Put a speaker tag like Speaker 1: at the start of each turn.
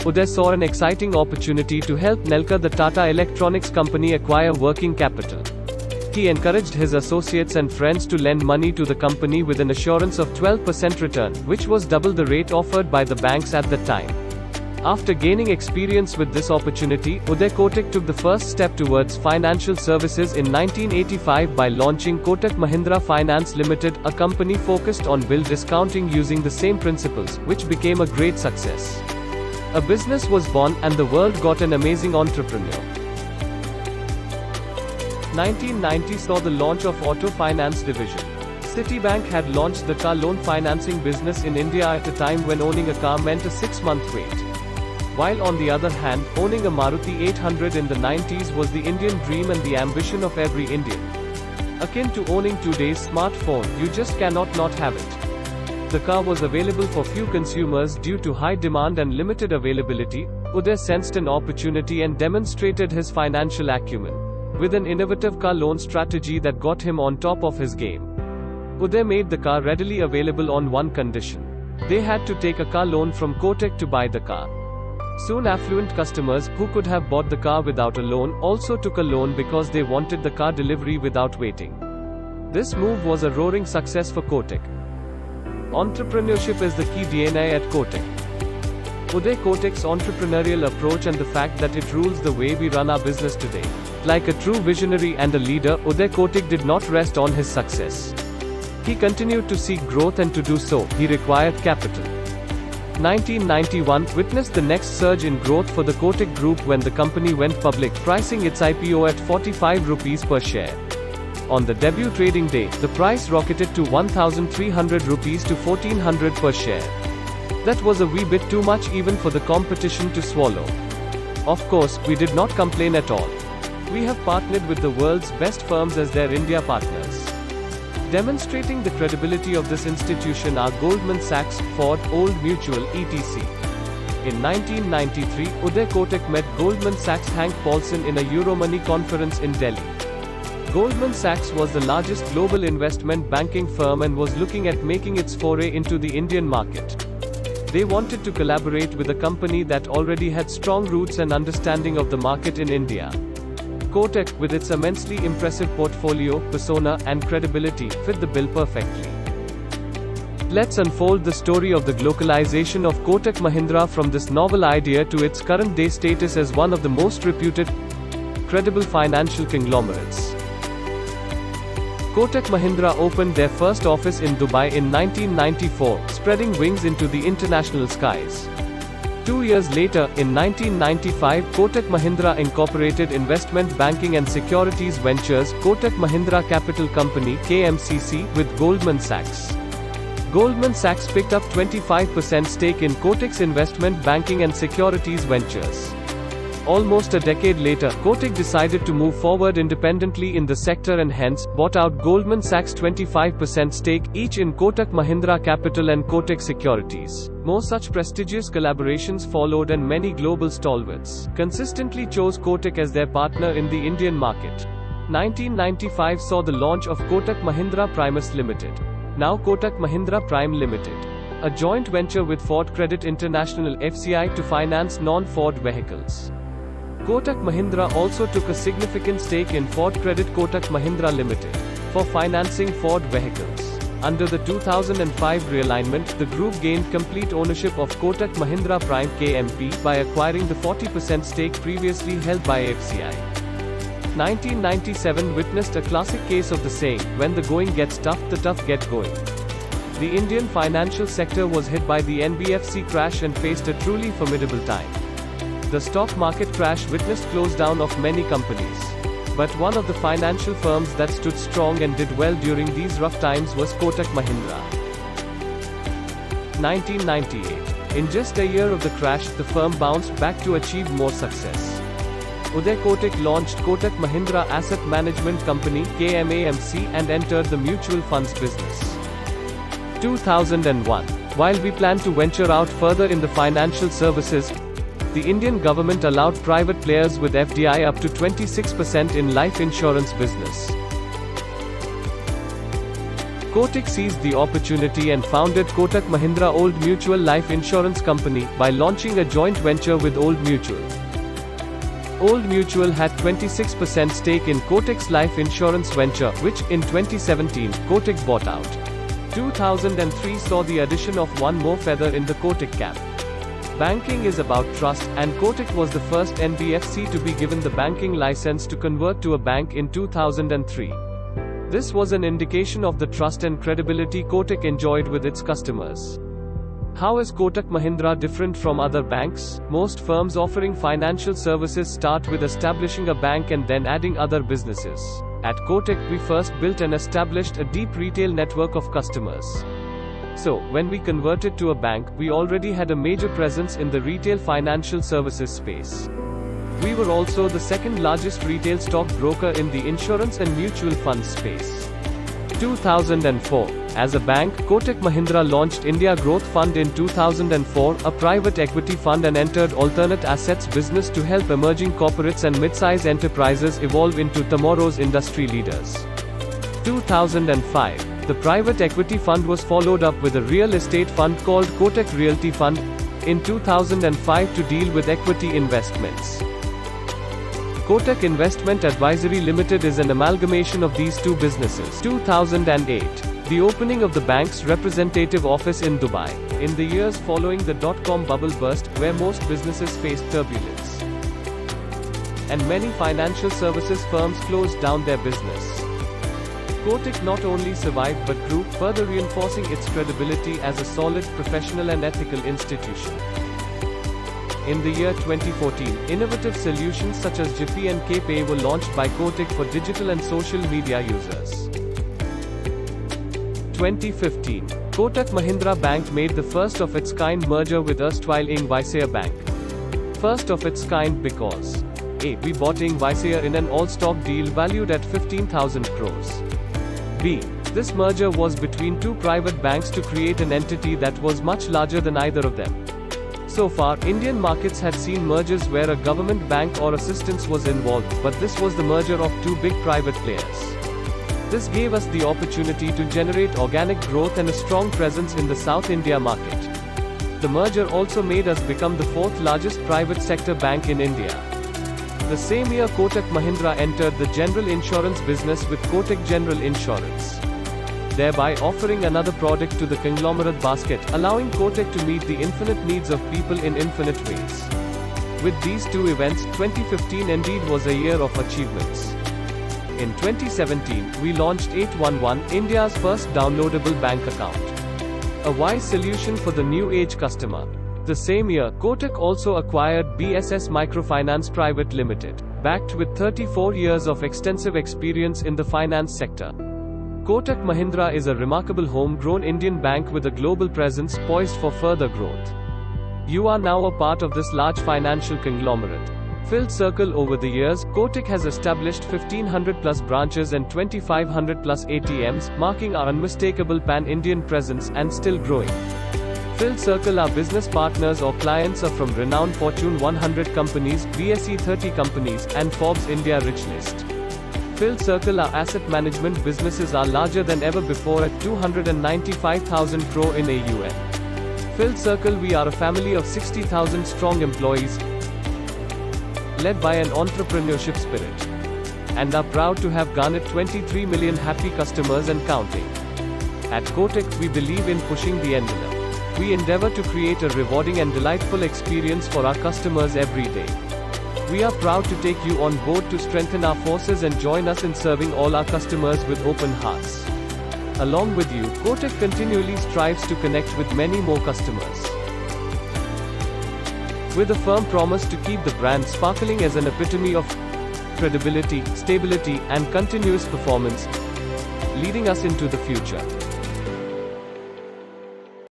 Speaker 1: Uday saw an exciting opportunity to help Nelka, the Tata Electronics company, acquire working capital. He encouraged his associates and friends to lend money to the company with an assurance of 12% return, which was double the rate offered by the banks at that time. After gaining experience with this opportunity, Uday Kotak took the first step towards financial services in 1985 by launching Kotak Mahindra Finance Limited, a company focused on bill discounting using the same principles, which became a great success. A business was born, and the world got an amazing entrepreneur. 1990 saw the launch of Auto Finance Division. Citibank had launched the car loan financing business in India at a time when owning a car meant a 6-month wait. While on the other hand, owning a Maruti 800 in the 90s was the Indian dream and the ambition of every Indian. Akin to owning today's smartphone, you just cannot not have it. The car was available for few consumers due to high demand and limited availability. Uday sensed an opportunity and demonstrated his financial acumen with an innovative car loan strategy that got him on top of his game. Uday made the car readily available on one condition. They had to take a car loan from Kotak to buy the car. Soon affluent customers, who could have bought the car without a loan, also took a loan because they wanted the car delivery without waiting. This move was a roaring success for Kotak. Entrepreneurship is the key DNA at Kotak. Uday Kotak's entrepreneurial approach and the fact that it rules the way we run our business today. Like a true visionary and a leader, Uday Kotak did not rest on his success. He continued to seek growth, and to do so, he required capital. 1991 witnessed the next surge in growth for the Kotak Group when the company went public, pricing its IPO at 45 rupees per share. On the debut trading day, the price rocketed to 1,300 rupees to 1,400 per share. That was a wee bit too much even for the competition to swallow. Of course, we did not complain at all. We have partnered with the world's best firms as their India partners. Demonstrating the credibility of this institution are Goldman Sachs, Ford, Old Mutual, etc. In 1993, Uday Kotak met Goldman Sachs' Hank Paulson in a Euromoney conference in Delhi. Goldman Sachs was the largest global investment banking firm and was looking at making its foray into the Indian market. They wanted to collaborate with a company that already had strong roots and understanding of the market in India. Kotak, with its immensely impressive portfolio, persona, and credibility, fit the bill perfectly. Let's unfold the story of the globalization of Kotak Mahindra from this novel idea to its current-day status as one of the most reputed, credible financial conglomerates. Kotak Mahindra opened their first office in Dubai in 1994, spreading wings into the international skies. 2 years later, in 1995, Kotak Mahindra incorporated investment banking and securities ventures, Kotak Mahindra Capital Company (KMCC), with Goldman Sachs. Goldman Sachs picked up 25% stake in Kotak's investment banking and securities ventures. Almost a decade later, Kotak decided to move forward independently in the sector and hence, bought out Goldman Sachs' 25% stake, each in Kotak Mahindra Capital and Kotak Securities. More such prestigious collaborations followed and many global stalwarts consistently chose Kotak as their partner in the Indian market. 1995 saw the launch of Kotak Mahindra Primus Limited. Now Kotak Mahindra Prime Limited. A joint venture with Ford Credit International (FCI) to finance non-Ford vehicles. Kotak Mahindra also took a significant stake in Ford Credit Kotak Mahindra Limited for financing Ford vehicles. Under the 2005 realignment, the group gained complete ownership of Kotak Mahindra Prime (KMP) by acquiring the 40% stake previously held by FCI. 1997 witnessed a classic case of the saying, "When the going gets tough, the tough get going." The Indian financial sector was hit by the NBFC crash and faced a truly formidable time. The stock market crash witnessed close down of many companies. But one of the financial firms that stood strong and did well during these rough times was Kotak Mahindra. 1998. In just a year of the crash, the firm bounced back to achieve more success. Uday Kotak launched Kotak Mahindra Asset Management Company (KMAMC) and entered the mutual funds business. 2001. While we plan to venture out further in the financial services, the Indian government allowed private players with FDI up to 26% in life insurance business. Kotak seized the opportunity and founded Kotak Mahindra Old Mutual Life Insurance Company by launching a joint venture with Old Mutual. Old Mutual had 26% stake in Kotak's life insurance venture, which, in 2017, Kotak bought out. 2003 saw the addition of one more feather in the Kotak cap. Banking is about trust, and Kotak was the first NBFC to be given the banking license to convert to a bank in 2003. This was an indication of the trust and credibility Kotak enjoyed with its customers. How is Kotak Mahindra different from other banks? Most firms offering financial services start with establishing a bank and then adding other businesses. At Kotak, we first built and established a deep retail network of customers. So, when we converted to a bank, we already had a major presence in the retail financial services space. We were also the second largest retail stock broker in the insurance and mutual fund space. 2004. As a bank, Kotak Mahindra launched India Growth Fund in 2004, a private equity fund, and entered alternate assets business to help emerging corporates and mid-size enterprises evolve into tomorrow's industry leaders. 2005. The private equity fund was followed up with a real estate fund called Kotak Realty Fund in 2005 to deal with equity investments. Kotak Investment Advisory Limited is an amalgamation of these two businesses. 2008. The opening of the bank's representative office in Dubai. In the years following the dot-com bubble burst, where most businesses faced turbulence, and many financial services firms closed down their business, Kotak not only survived but grew, further reinforcing its credibility as a solid, professional and ethical institution. In the year 2014, innovative solutions such as Jiffy and KPay were launched by Kotak for digital and social media users. 2015. Kotak Mahindra Bank made the first of its kind merger with erstwhile Ing Vysaya Bank. First of its kind because A. We bought Ing Vysaya in an all-stock deal valued at 15,000 crores. B. This merger was between two private banks to create an entity that was much larger than either of them. So far, Indian markets had seen mergers where a government bank or assistance was involved, but this was the merger of two big private players. This gave us the opportunity to generate organic growth and a strong presence in the South India market. The merger also made us become the fourth largest private sector bank in India. The same year, Kotak Mahindra entered the general insurance business with Kotak General Insurance, thereby offering another product to the conglomerate basket, allowing Kotak to meet the infinite needs of people in infinite ways. With these two events, 2015 indeed was a year of achievements. In 2017, we launched 811, India's first downloadable bank account, a wise solution for the new age customer. The same year, Kotak also acquired BSS Microfinance Private Limited, backed with 34 years of extensive experience in the finance sector. Kotak Mahindra is a remarkable homegrown Indian bank with a global presence poised for further growth. You are now a part of this large financial conglomerate. Filled circle. Over the years, Kotak has established 1500 plus branches and 2500 plus ATMs, marking our unmistakable pan-Indian presence, and still growing. Filled circle. Our business partners or clients are from renowned Fortune 100 companies, BSE 30 companies, and Forbes India Rich List. Filled circle. Our asset management businesses are larger than ever before at 295,000 crore in AUM. Filled circle. We are a family of 60,000 strong employees, led by an entrepreneurship spirit, and are proud to have garnered 23 million happy customers and counting. At Kotak, we believe in pushing the envelope. We endeavor to create a rewarding and delightful experience for our customers every day. We are proud to take you on board to strengthen our forces and join us in serving all our customers with open hearts. Along with you, Kotak continually strives to connect with many more customers, with a firm promise to keep the brand sparkling as an epitome of credibility, stability, and continuous performance, leading us into the future.